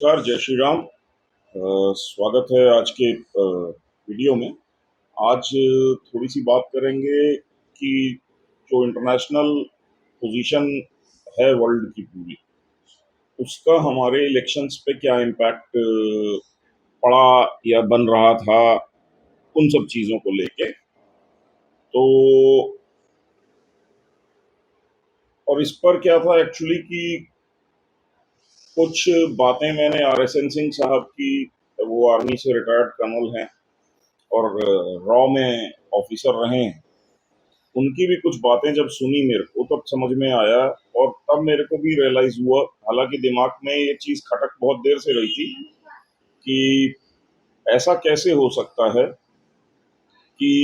नमस्कार, जय श्री राम। स्वागत है आज के वीडियो में। आज थोड़ी सी बात करेंगे कि जो इंटरनेशनल पोजीशन है वर्ल्ड की पूरी, उसका हमारे इलेक्शंस पे क्या इम्पैक्ट पड़ा या बन रहा था, उन सब चीज़ों को लेके। तो और इस पर क्या था एक्चुअली कि कुछ बातें मैंने RSN सिंह साहब की, वो आर्मी से रिटायर्ड कर्नल हैं और रॉ में ऑफिसर रहे हैं, उनकी भी कुछ बातें जब सुनी मेरे को तब समझ में आया। और तब मेरे को भी रियलाइज हुआ, हालांकि दिमाग में ये चीज खटक बहुत देर से रही थी कि ऐसा कैसे हो सकता है कि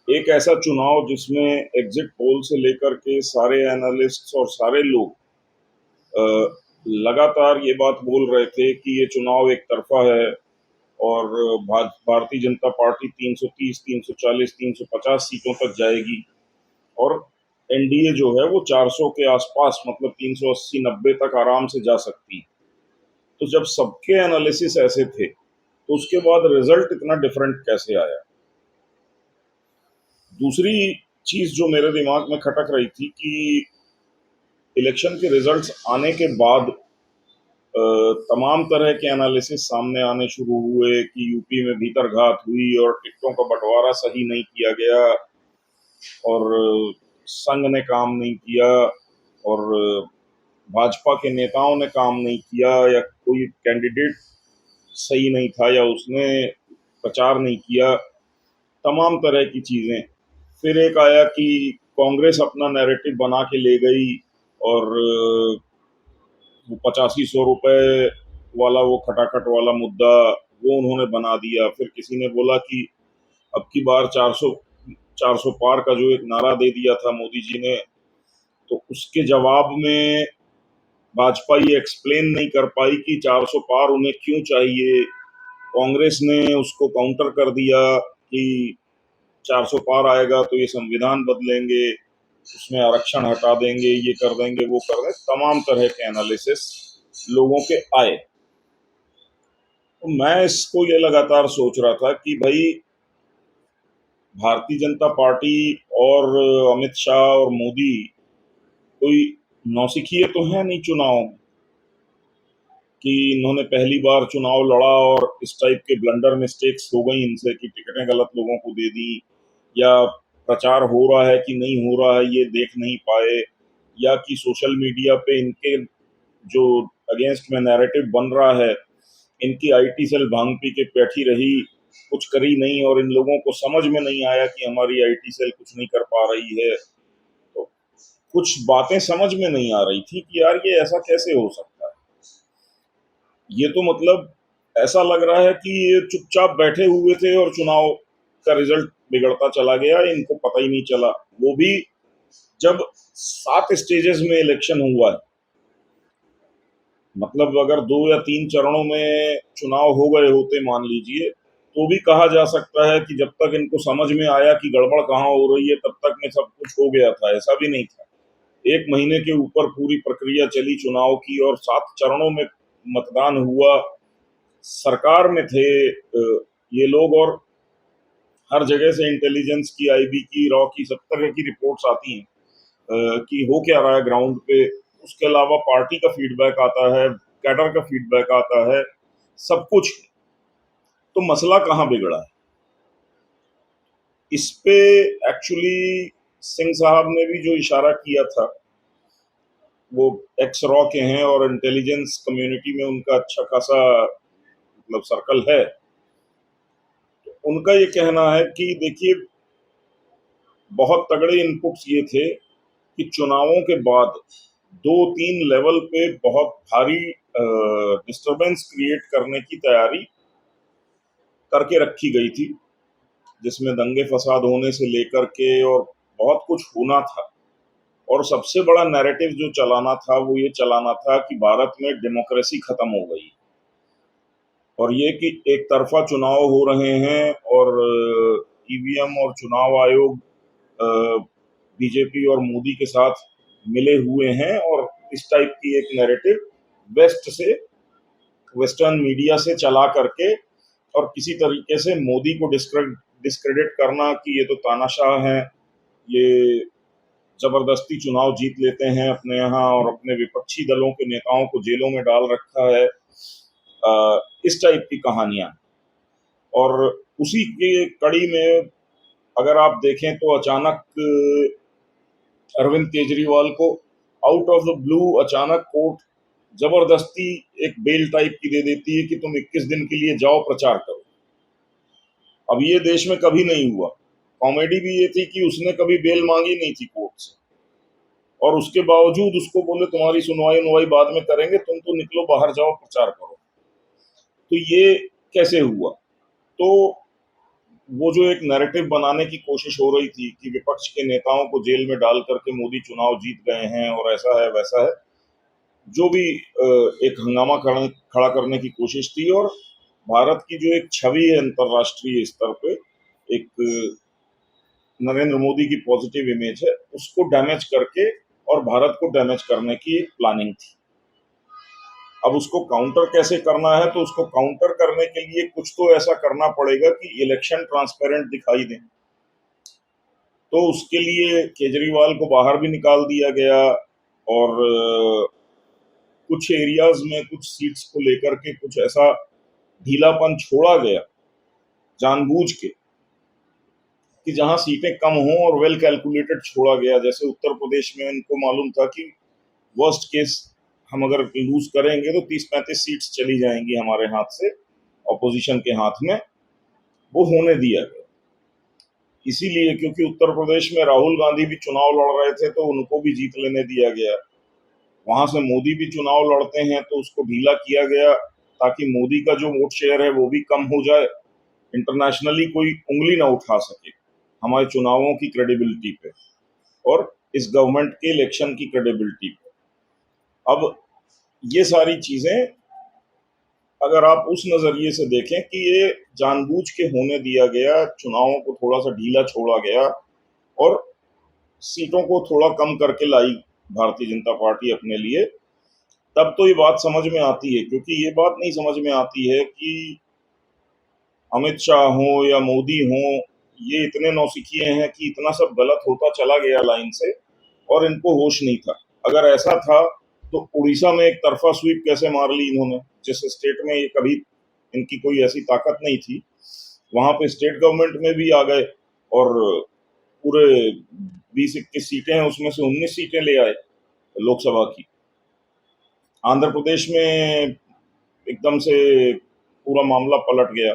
एक ऐसा चुनाव जिसमें एग्जिट पोल से लेकर के सारे एनालिस्ट्स और सारे लोग अ, लगातार ये बात बोल रहे थे कि ये चुनाव एक तरफा है और भारतीय जनता पार्टी 330, 340, 350 सीटों तक जाएगी और एनडीए जो है वो 400 के आसपास, मतलब 380-90 तक आराम से जा सकती है। तो जब सबके एनालिसिस ऐसे थे तो उसके बाद रिजल्ट इतना डिफरेंट कैसे आया? दूसरी चीज जो मेरे दिमाग में खटक रही थी कि इलेक्शन के रिजल्ट्स आने के बाद तमाम तरह के एनालिसिस सामने आने शुरू हुए कि यूपी में भीतरघात हुई और टिकटों का बंटवारा सही नहीं किया गया और संघ ने काम नहीं किया और भाजपा के नेताओं ने काम नहीं किया या कोई कैंडिडेट सही नहीं था या उसने प्रचार नहीं किया, तमाम तरह की चीजें। फिर एक आया कि कांग्रेस अपना नैरेटिव बना के ले गई और वो 8500 रुपए वाला वो खटाखट वाला मुद्दा वो उन्होंने बना दिया। फिर किसी ने बोला कि अब की बार 400 पार का जो एक नारा दे दिया था मोदी जी ने, तो उसके जवाब में भाजपा ये एक्सप्लेन नहीं कर पाई कि 400 पार उन्हें क्यों चाहिए। कांग्रेस ने उसको काउंटर कर दिया कि 400 पार आएगा तो ये संविधान बदलेंगे, उसमें आरक्षण हटा देंगे, ये कर देंगे, वो कर देंगे, तमाम तरह के एनालिसिस लोगों के आए। तो मैं इसको ये लगातार सोच रहा था कि भाई, भारतीय जनता पार्टी और अमित शाह और मोदी कोई नौसिखिए तो है नहीं चुनाव में कि इन्होंने पहली बार चुनाव लड़ा और इस टाइप के ब्लंडर मिस्टेक्स हो गई इनसे कि टिकटें गलत लोगों को दे दी, या प्रचार हो रहा है कि नहीं हो रहा है ये देख नहीं पाए, या कि सोशल मीडिया पे इनके जो अगेंस्ट में नैरेटिव बन रहा है, इनकी आईटी सेल भांग पी के बैठी रही, कुछ करी नहीं और इन लोगों को समझ में नहीं आया कि हमारी आईटी सेल कुछ नहीं कर पा रही है। तो कुछ बातें समझ में नहीं आ रही थी कि यार ये ऐसा कैसे हो सकता है। ये तो मतलब ऐसा लग रहा है कि ये चुपचाप बैठे हुए थे और चुनाव का रिजल्ट बिगड़ता चला गया, इनको पता ही नहीं चला। वो भी जब 7 स्टेजेस में इलेक्शन हुआ है, मतलब अगर 2 या 3 चरणों में चुनाव हो गए होते मान लीजिए, तो भी कहा जा सकता है कि जब तक इनको समझ में आया कि गड़बड़ कहाँ हो रही है तब तक में सब कुछ हो गया था। ऐसा भी नहीं था। 1 महीने के ऊपर पूरी प्रक्रिया चली चुनाव की और 7 चरणों में मतदान हुआ। सरकार में थे ये लोग, और हर जगह से इंटेलिजेंस की, आईबी की, रॉ की, सब तरह की रिपोर्ट्स आती हैं कि हो क्या रहा है ग्राउंड पे। उसके अलावा पार्टी का फीडबैक आता है, कैडर का फीडबैक आता है, सब कुछ। तो मसला कहाँ बिगड़ा है इस पे? एक्चुअली सिंह साहब ने भी जो इशारा किया था, वो एक्स रॉ के हैं और इंटेलिजेंस कम्युनिटी में उनका अच्छा खासा मतलब सर्कल है। उनका ये कहना है कि देखिए, बहुत तगड़े इनपुट्स ये थे कि चुनावों के बाद 2-3 लेवल पे बहुत भारी डिस्टरबेंस क्रिएट करने की तैयारी करके रखी गई थी, जिसमें दंगे फसाद होने से लेकर के और बहुत कुछ होना था। और सबसे बड़ा नैरेटिव जो चलाना था वो ये चलाना था कि भारत में डेमोक्रेसी खत्म हो गई और ये कि एक तरफा चुनाव हो रहे हैं और ईवीएम और चुनाव आयोग बीजेपी और मोदी के साथ मिले हुए हैं, और इस टाइप की एक नैरेटिव वेस्ट से वेस्टर्न मीडिया से चला करके और किसी तरीके से मोदी को डिस्क्रेडिट करना कि ये तो तानाशाह हैं, ये जबरदस्ती चुनाव जीत लेते हैं अपने यहाँ और अपने विपक्षी दलों के नेताओं को जेलों में डाल रखा है, इस टाइप की कहानियां। और उसी के कड़ी में अगर आप देखें तो अचानक अरविंद केजरीवाल को आउट ऑफ द ब्लू अचानक कोर्ट जबरदस्ती एक बेल टाइप की दे देती है कि तुम 21 दिन के लिए जाओ, प्रचार करो। अब ये देश में कभी नहीं हुआ। कॉमेडी भी ये थी कि उसने कभी बेल मांगी नहीं थी कोर्ट से, और उसके बावजूद उसको बोले तुम्हारी सुनवाई बाद में करेंगे, तुम तो निकलो बाहर, जाओ प्रचार करो। तो ये कैसे हुआ? तो वो जो एक नैरेटिव बनाने की कोशिश हो रही थी कि विपक्ष के नेताओं को जेल में डाल करके मोदी चुनाव जीत गए हैं और ऐसा है वैसा है, जो भी एक हंगामा खड़ा करने की कोशिश थी, और भारत की जो एक छवि है अंतर्राष्ट्रीय स्तर पे, एक नरेंद्र मोदी की पॉजिटिव इमेज है, उसको डैमेज करके और भारत को डैमेज करने की एक प्लानिंग थी। अब उसको काउंटर कैसे करना है? तो उसको काउंटर करने के लिए कुछ तो ऐसा करना पड़ेगा कि इलेक्शन ट्रांसपेरेंट दिखाई दे। तो उसके लिए केजरीवाल को बाहर भी निकाल दिया गया, और कुछ एरियाज में कुछ सीट्स को लेकर के कुछ ऐसा ढीलापन छोड़ा गया जानबूझ के कि जहां सीटें कम हों, और वेल कैलकुलेटेड छोड़ा गया। जैसे उत्तर प्रदेश में इनको मालूम था कि वर्स्ट केस हम अगर लूज करेंगे तो 30-35 सीट्स चली जाएंगी हमारे हाथ से ऑपोजिशन के हाथ में, वो होने दिया गया। इसीलिए क्योंकि उत्तर प्रदेश में राहुल गांधी भी चुनाव लड़ रहे थे तो उनको भी जीत लेने दिया गया। वहां से मोदी भी चुनाव लड़ते हैं तो उसको ढीला किया गया ताकि मोदी का जो वोट शेयर है वो भी कम हो जाए, इंटरनेशनली कोई उंगली ना उठा सके हमारे चुनावों की क्रेडिबिलिटी पे और इस गवर्नमेंट के इलेक्शन की क्रेडिबिलिटी पे। अब ये सारी चीजें अगर आप उस नजरिए से देखें कि ये जानबूझ के होने दिया गया, चुनावों को थोड़ा सा ढीला छोड़ा गया और सीटों को थोड़ा कम करके लाई भारतीय जनता पार्टी अपने लिए, तब तो ये बात समझ में आती है। क्योंकि ये बात नहीं समझ में आती है कि अमित शाह हो या मोदी हो, ये इतने नौसिखिए हैं कि इतना सब गलत होता चला गया लाइन से और इनको होश नहीं था। अगर ऐसा था तो उड़ीसा में एक तरफा स्वीप कैसे मार ली इन्होंने, जिस स्टेट में ये कभी इनकी कोई ऐसी ताकत नहीं थी, वहां पे स्टेट गवर्नमेंट में भी आ गए और पूरे 20-21 सीटें हैं उसमें से 19 सीटें ले आए लोकसभा की। आंध्र प्रदेश में एकदम से पूरा मामला पलट गया।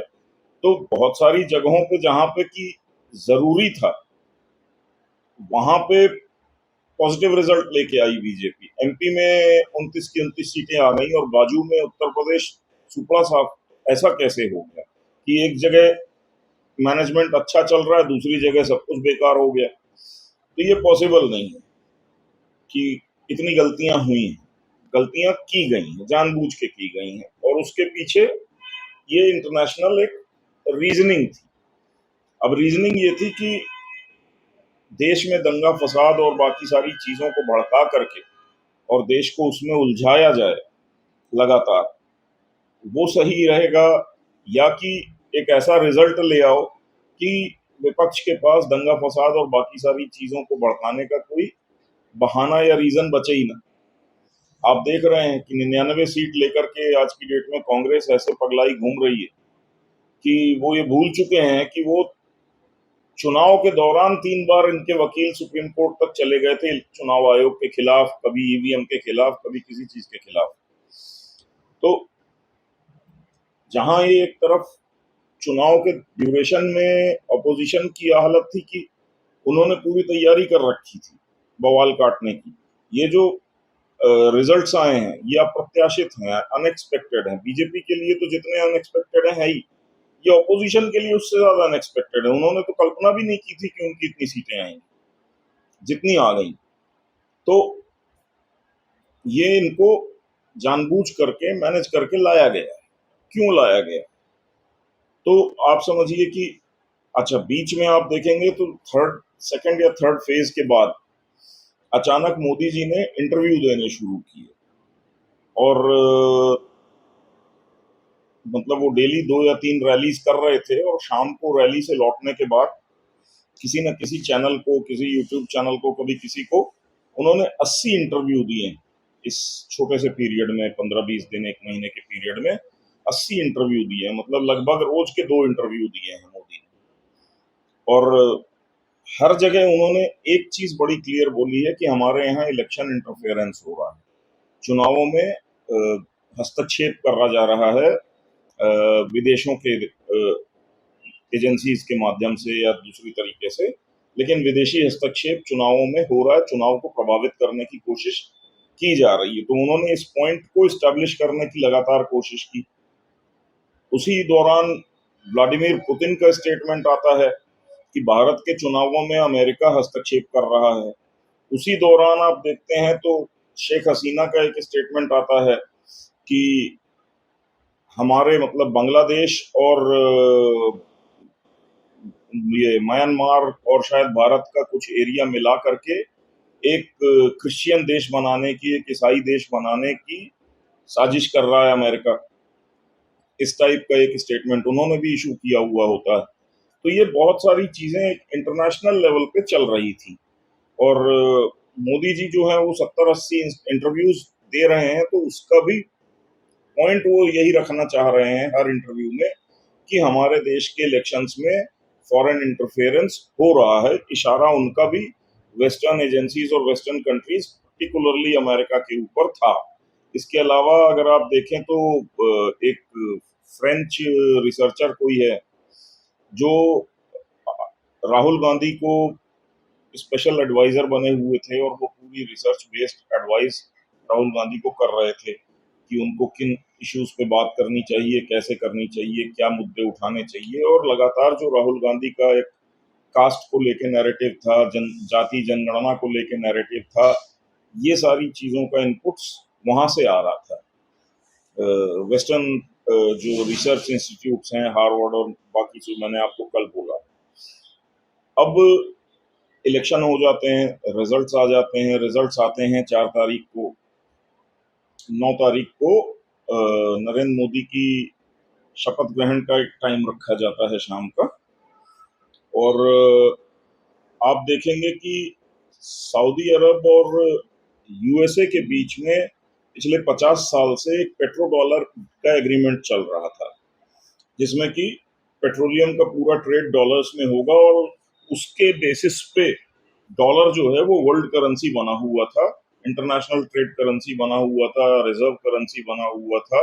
तो बहुत सारी जगहों पे जहां पे कि जरूरी था वहां पे पॉजिटिव रिजल्ट लेके आई बीजेपी। एमपी में 29 की 29 सीटें आ गई और बाजू में उत्तर प्रदेश सुपड़ा साफ। ऐसा कैसे हो गया कि एक जगह मैनेजमेंट अच्छा चल रहा है, दूसरी जगह सब कुछ बेकार हो गया? तो ये पॉसिबल नहीं है कि इतनी गलतियां हुई हैं। गलतियां की गई हैं, जानबूझ के की गई हैं, और उसके पीछे ये इंटरनेशनल एक रीजनिंग थी। अब रीजनिंग ये थी कि देश में दंगा फसाद और बाकी सारी चीजों को भड़का करके और देश को उसमें उलझाया जाए लगातार, वो सही रहेगा, या कि एक ऐसा रिजल्ट ले आओ कि विपक्ष के पास दंगा फसाद और बाकी सारी चीजों को भड़काने का कोई बहाना या रीजन बचे ही ना। आप देख रहे हैं कि 99 सीट लेकर के आज की डेट में कांग्रेस ऐसे पगलाई घूम रही है कि वो ये भूल चुके हैं कि वो चुनाव के दौरान 3 बार इनके वकील सुप्रीम कोर्ट तक चले गए थे चुनाव आयोग के खिलाफ, कभी ईवीएम के खिलाफ, कभी किसी चीज के खिलाफ। तो जहां ये एक तरफ चुनाव के ड्यूरेशन में ऑपोजिशन की हालत थी कि उन्होंने पूरी तैयारी कर रखी थी बवाल काटने की, ये जो रिजल्ट्स आए हैं ये अप्रत्याशित हैं, अनएक्सपेक्टेड हैं। बीजेपी के लिए तो जितने अनएक्सपेक्टेड हैं है ही, ये ऑपोजिशन के लिए उससे ज्यादा अनएक्सपेक्टेड है। उन्होंने तो कल्पना भी नहीं की थी कि उनकी इतनी सीटें आएंगी, जितनी आ गई। तो ये इनको जानबूझ करके मैनेज करके लाया गया। क्यों लाया गया? तो आप समझिए कि अच्छा, बीच में आप देखेंगे तो सेकंड या थर्ड फेज के बाद अचानक मोदी जी ने इंटरव्यू देने शुरू किए और मतलब वो डेली 2 या 3 रैलीज कर रहे थे और शाम को रैली से लौटने के बाद किसी न किसी चैनल को, किसी यूट्यूब चैनल को, कभी किसी को, उन्होंने 80 इंटरव्यू दिए इस छोटे से पीरियड में, 15-20 दिन, 1 महीने के पीरियड में 80 इंटरव्यू दिए हैं। मतलब लगभग रोज के 2 इंटरव्यू दिए हैं मोदी ने। और हर जगह उन्होंने एक चीज बड़ी क्लियर बोली है कि हमारे यहाँ इलेक्शन इंटरफेरेंस हो रहा है, चुनावों में हस्तक्षेप करा जा रहा है विदेशों के एजेंसीज के माध्यम से या दूसरी तरीके से, लेकिन विदेशी हस्तक्षेप चुनावों में हो रहा है, चुनाव को प्रभावित करने की कोशिश की जा रही है। तो उन्होंने इस पॉइंट को इस्टेब्लिश करने की लगातार कोशिश की। उसी दौरान व्लादिमीर पुतिन का स्टेटमेंट आता है कि भारत के चुनावों में अमेरिका हस्तक्षेप कर रहा है। उसी दौरान आप देखते हैं तो शेख हसीना का एक स्टेटमेंट आता है कि हमारे मतलब बांग्लादेश और ये म्यांमार और शायद भारत का कुछ एरिया मिला करके एक क्रिश्चियन देश बनाने की, एक ईसाई देश बनाने की साजिश कर रहा है अमेरिका। इस टाइप का एक स्टेटमेंट उन्होंने भी इशू किया हुआ होता है। तो ये बहुत सारी चीजें इंटरनेशनल लेवल पे चल रही थी। और मोदी जी जो है वो 70-80 इंटरव्यूज दे रहे हैं, तो उसका भी पॉइंट वो यही रखना चाह रहे हैं हर इंटरव्यू में कि हमारे देश के इलेक्शंस में फॉरेन इंटरफेरेंस हो रहा है। इशारा उनका भी वेस्टर्न एजेंसीज और वेस्टर्न कंट्रीज, पर्टिकुलरली अमेरिका के ऊपर था। इसके अलावा अगर आप देखें तो एक फ्रेंच रिसर्चर कोई है जो राहुल गांधी को स्पेशल एडवाइजर बने हुए थे, और वो पूरी research based advice Rahul Gandhi को कर रहे थे कि उनको किन इश्यूज पे बात करनी चाहिए, कैसे करनी चाहिए, क्या मुद्दे उठाने चाहिए। और लगातार जो राहुल गांधी का एक कास्ट को लेके नैरेटिव था, जाति जनगणना को लेके नैरेटिव था, ये सारी चीजों का इनपुट्स वहां से आ रहा था। वेस्टर्न जो रिसर्च इंस्टीट्यूट्स हैं, हार्वर्ड और बाकी जो मैंने आपको कल बोला, अब इलेक्शन हो जाते हैं, रिजल्ट्स आ जाते हैं। रिजल्ट्स आते हैं 4 तारीख को। 9 तारीख को नरेंद्र मोदी की शपथ ग्रहण का एक टाइम रखा जाता है शाम का। और आप देखेंगे कि सऊदी अरब और यूएसए के बीच में पिछले 50 साल से एक पेट्रो डॉलर का एग्रीमेंट चल रहा था, जिसमें कि पेट्रोलियम का पूरा ट्रेड डॉलर्स में होगा, और उसके बेसिस पे डॉलर जो है वो वर्ल्ड करेंसी बना हुआ था, इंटरनेशनल ट्रेड करेंसी बना हुआ था, रिजर्व करेंसी बना हुआ था।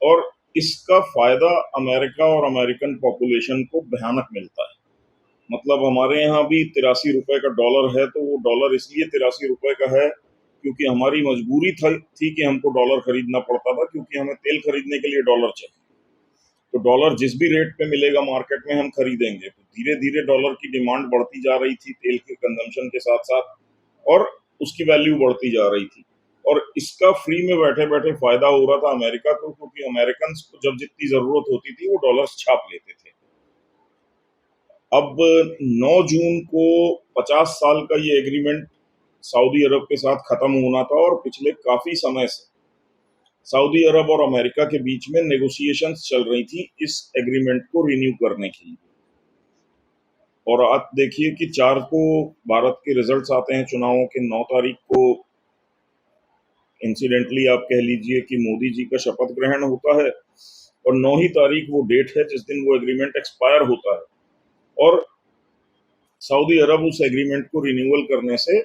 और इसका फायदा अमेरिका और अमेरिकन पॉपुलेशन को भयानक मिलता है। मतलब हमारे यहाँ भी 83 रुपए का डॉलर है, तो वो डॉलर इसलिए 83 रुपए का है क्योंकि हमारी मजबूरी थी कि हमको डॉलर खरीदना पड़ता था, क्योंकि हमें तेल खरीदने के लिए डॉलर चाहिए। तो डॉलर जिस भी रेट पे मिलेगा मार्केट में हम खरीदेंगे। तो धीरे धीरे डॉलर की डिमांड बढ़ती जा रही थी तेल के कंजम्पशन के साथ साथ, और उसकी वैल्यू बढ़ती जा रही थी। और इसका फ्री में बैठे बैठे फायदा हो रहा था अमेरिका को, क्योंकि अमेरिकन को जब जितनी जरूरत होती थी वो डॉलर्स छाप लेते थे। अब 9 जून को 50 साल का ये एग्रीमेंट सऊदी अरब के साथ खत्म होना था, और पिछले काफी समय से सऊदी अरब और अमेरिका के बीच में नेगोशिएशंस चल रही थी इस एग्रीमेंट को रिन्यू करने के लिए। और आप देखिए कि 4 को भारत के रिजल्ट्स आते हैं चुनावों के। 9 तारीख को इंसिडेंटली आप कह लीजिए कि मोदी जी का शपथ ग्रहण होता है, और 9 ही तारीख वो डेट है जिस दिन वो एग्रीमेंट एक्सपायर होता है, और सऊदी अरब उस एग्रीमेंट को रिन्यूअल करने से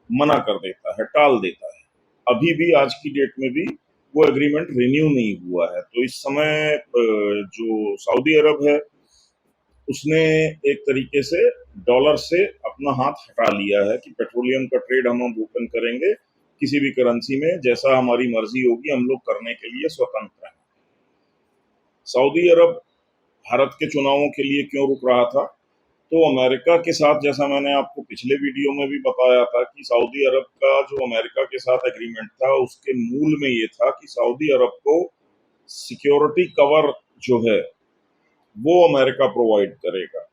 मना कर देता है, टाल देता है। अभी भी आज की डेट में भी वो एग्रीमेंट रिन्यू नहीं हुआ है। तो इस समय जो सऊदी अरब है उसने एक तरीके से डॉलर से अपना हाथ हटा लिया है कि पेट्रोलियम का ट्रेड हम ओपन करेंगे किसी भी करेंसी में, जैसा हमारी मर्जी होगी हम लोग करने के लिए स्वतंत्र हैं। सऊदी अरब भारत के चुनावों के लिए क्यों रुक रहा था? तो अमेरिका के साथ, जैसा मैंने आपको पिछले वीडियो में भी बताया था कि सऊदी अरब का जो अमेरिका के साथ एग्रीमेंट था उसके मूल में ये था कि सऊदी अरब को सिक्योरिटी कवर जो है वो अमेरिका प्रोवाइड करेगा,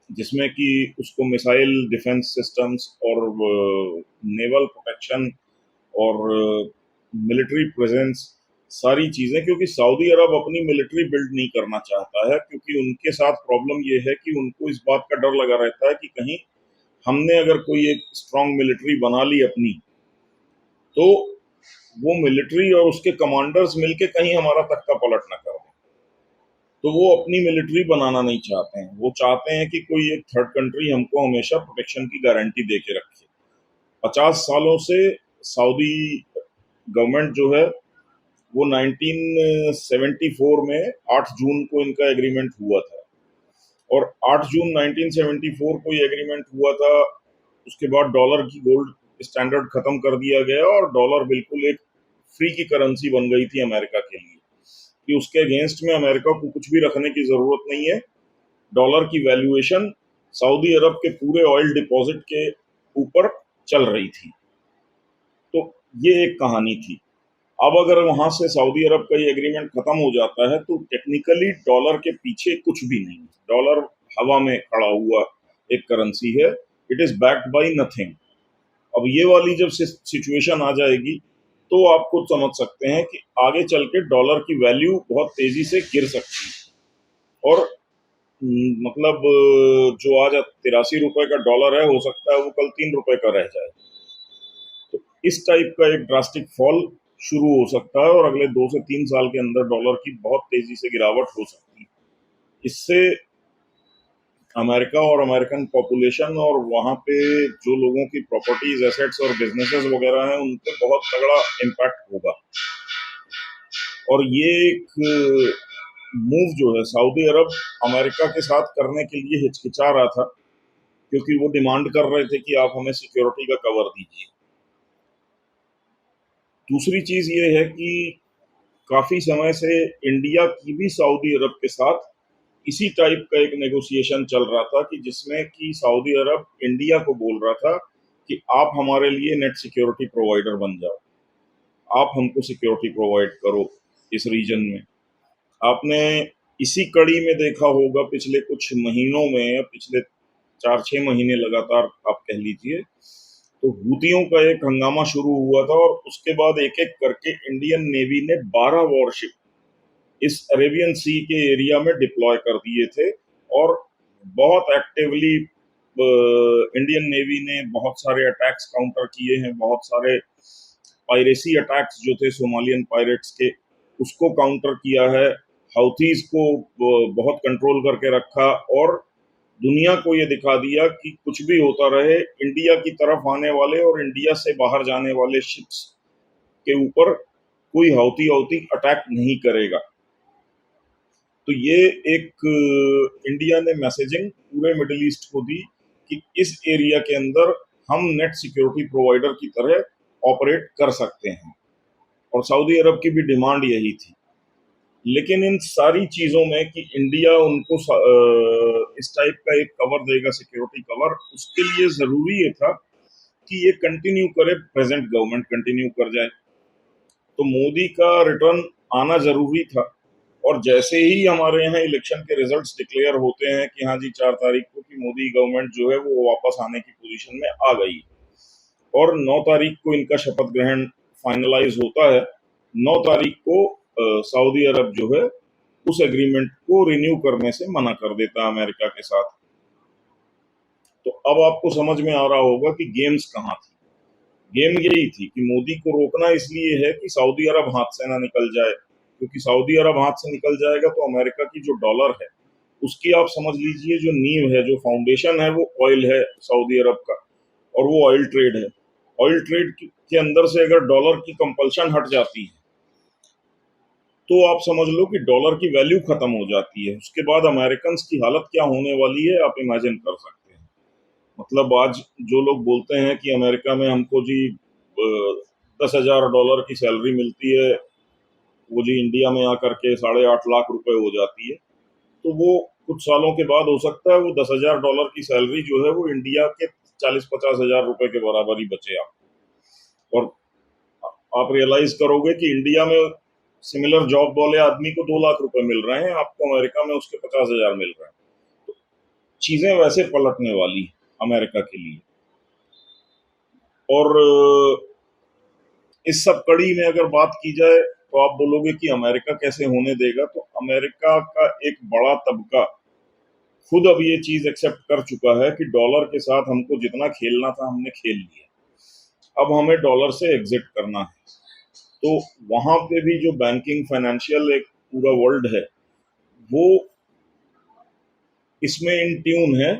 जिसमें कि उसको मिसाइल डिफेंस सिस्टम्स और नेवल प्रोटेक्शन और मिलिट्री प्रेजेंस सारी चीजें, क्योंकि सऊदी अरब अपनी मिलिट्री बिल्ड नहीं करना चाहता है, क्योंकि उनके साथ प्रॉब्लम ये है कि उनको इस बात का डर लगा रहता है कि कहीं हमने अगर कोई एक स्ट्रांग मिलिट्री बना ली अपनी, तो वो मिलिट्री और उसके कमांडर्स मिलके कहीं हमारा तख्ता पलट ना कर दें। तो वो अपनी मिलिट्री बनाना नहीं चाहते हैं, वो चाहते हैं कि कोई एक थर्ड कंट्री हमको हमेशा प्रोटेक्शन की गारंटी दे के रखे। 50 सालों से सऊदी गवर्नमेंट जो है वो 1974 में 8 जून को इनका एग्रीमेंट हुआ था, और 8 जून 1974 को ये एग्रीमेंट हुआ था। उसके बाद डॉलर की गोल्ड स्टैंडर्ड खत्म कर दिया गया और डॉलर बिल्कुल एक फ्री की करेंसी बन गई थी अमेरिका के लिए, कि उसके अगेंस्ट में अमेरिका को कुछ भी रखने की जरूरत नहीं है। डॉलर की वैल्यूएशन सऊदी अरब के पूरे ऑयल डिपॉजिट के ऊपर चल रही थी। तो ये एक कहानी थी। अब अगर वहां से सऊदी अरब का ये एग्रीमेंट खत्म हो जाता है तो टेक्निकली डॉलर के पीछे कुछ भी नहीं, डॉलर हवा में खड़ा हुआ एक करेंसी है, it is backed by nothing. अब ये वाली जब सिचुएशन आ जाएगी तो आप खुद समझ सकते हैं कि आगे चल के डॉलर की वैल्यू बहुत तेजी से गिर सकती है, और मतलब जो आज 83 रुपए का डॉलर है, हो सकता है वो कल 3 रुपए का रह जाए। तो इस टाइप का एक ड्रास्टिक फॉल शुरू हो सकता है, और अगले 2 से 3 साल के अंदर डॉलर की बहुत तेजी से गिरावट हो सकती है। इससे अमेरिका और अमेरिकन पॉपुलेशन और वहां पे जो लोगों की प्रॉपर्टीज, एसेट्स और बिजनेसेस वगैरह हैं, उन पे बहुत तगड़ा इम्पैक्ट होगा। और ये एक मूव जो है सऊदी अरब अमेरिका के साथ करने के लिए हिचकिचा रहा था, क्योंकि वो डिमांड कर रहे थे कि आप हमें सिक्योरिटी का कवर दीजिए। दूसरी चीज ये है कि काफी समय से इंडिया की भी सऊदी अरब के साथ इसी टाइप का एक नेगोशिएशन चल रहा था, कि जिसमें कि सऊदी अरब इंडिया को बोल रहा था कि आप हमारे लिए नेट सिक्योरिटी प्रोवाइडर बन जाओ, आप हमको सिक्योरिटी प्रोवाइड करो इस रीजन में। आपने इसी कड़ी में देखा होगा पिछले कुछ महीनों में, या पिछले 4-6 महीने लगातार आप कह लीजिए, तो हूतियों का एक हंगामा शुरू हुआ था, और उसके बाद एक एक करके इंडियन नेवी ने 12 वॉरशिप इस अरेबियन सी के एरिया में डिप्लॉय कर दिए थे। और बहुत एक्टिवली इंडियन नेवी ने बहुत सारे अटैक्स काउंटर किए हैं, बहुत सारे पायरेसी अटैक्स जो थे सोमालियन पायरेट्स के, उसको काउंटर किया है। हाउथीज को बहुत कंट्रोल करके रखा, और दुनिया को ये दिखा दिया कि कुछ भी होता रहे, इंडिया की तरफ आने वाले और इंडिया से बाहर जाने वाले शिप्स के ऊपर कोई हाउती हाउती अटैक नहीं करेगा। तो ये एक इंडिया ने मैसेजिंग पूरे मिडिल ईस्ट को दी कि इस एरिया के अंदर हम नेट सिक्योरिटी प्रोवाइडर की तरह ऑपरेट कर सकते हैं, और सऊदी अरब की भी डिमांड यही थी। लेकिन इन सारी चीजों में कि इंडिया उनको इस टाइप का एक कवर देगा, सिक्योरिटी कवर, उसके लिए जरूरी ये था कि ये कंटिन्यू करे, प्रेजेंट गवर्नमेंट कंटिन्यू कर जाए। तो मोदी का रिटर्न आना जरूरी था। और जैसे ही हमारे यहाँ इलेक्शन के रिजल्ट्स डिक्लेयर होते हैं कि हाँ जी 4 तारीख को कि मोदी गवर्नमेंट जो है वो वापस आने की पोजीशन में आ गई, और 9 तारीख को इनका शपथ ग्रहण फाइनलाइज होता है। 9 तारीख को सऊदी अरब जो है उस एग्रीमेंट को रिन्यू करने से मना कर देता है अमेरिका के साथ। तो अब आपको समझ में आ रहा होगा कि गेम्स कहाँ थी। गेम यही थी कि मोदी को रोकना इसलिए है कि सऊदी अरब हाथ से ना निकल जाए, क्योंकि सऊदी अरब हाथ से निकल जाएगा तो अमेरिका की जो डॉलर है उसकी आप समझ लीजिए जो नींव है, जो फाउंडेशन है, वो ऑयल है सऊदी अरब का, और वो ऑयल ट्रेड है। ऑयल ट्रेड के अंदर से अगर डॉलर की कंपल्शन हट जाती है तो आप समझ लो कि डॉलर की वैल्यू खत्म हो जाती है। उसके बाद अमेरिकन की हालत क्या होने वाली है आप इमेजिन कर सकते हैं। मतलब आज जो लोग बोलते हैं कि अमेरिका में हमको जी 10,000 डॉलर की सैलरी मिलती है, वो जी इंडिया में आकर के 8.5 लाख रुपए हो जाती है, तो वो कुछ सालों के बाद हो सकता है वो 10,000 डॉलर की सैलरी जो है वो इंडिया के 40-50 हजार रुपए के बराबर ही बचे आप। और आप रियलाइज करोगे कि इंडिया में सिमिलर जॉब वाले आदमी को 2 लाख रुपए मिल रहे हैं, आपको अमेरिका में उसके 50,000 मिल रहे हैं। तो चीजें वैसे पलटने वाली अमेरिका के लिए। और इस सब कड़ी में अगर बात की जाए तो आप बोलोगे कि अमेरिका कैसे होने देगा, तो अमेरिका का एक बड़ा तबका खुद अब ये चीज एक्सेप्ट कर चुका है कि डॉलर के साथ हमको जितना खेलना था हमने खेल लिया, अब हमें डॉलर से एग्जिट करना है। तो वहां पे भी जो बैंकिंग फाइनेंशियल एक पूरा वर्ल्ड है वो इसमें इन ट्यून है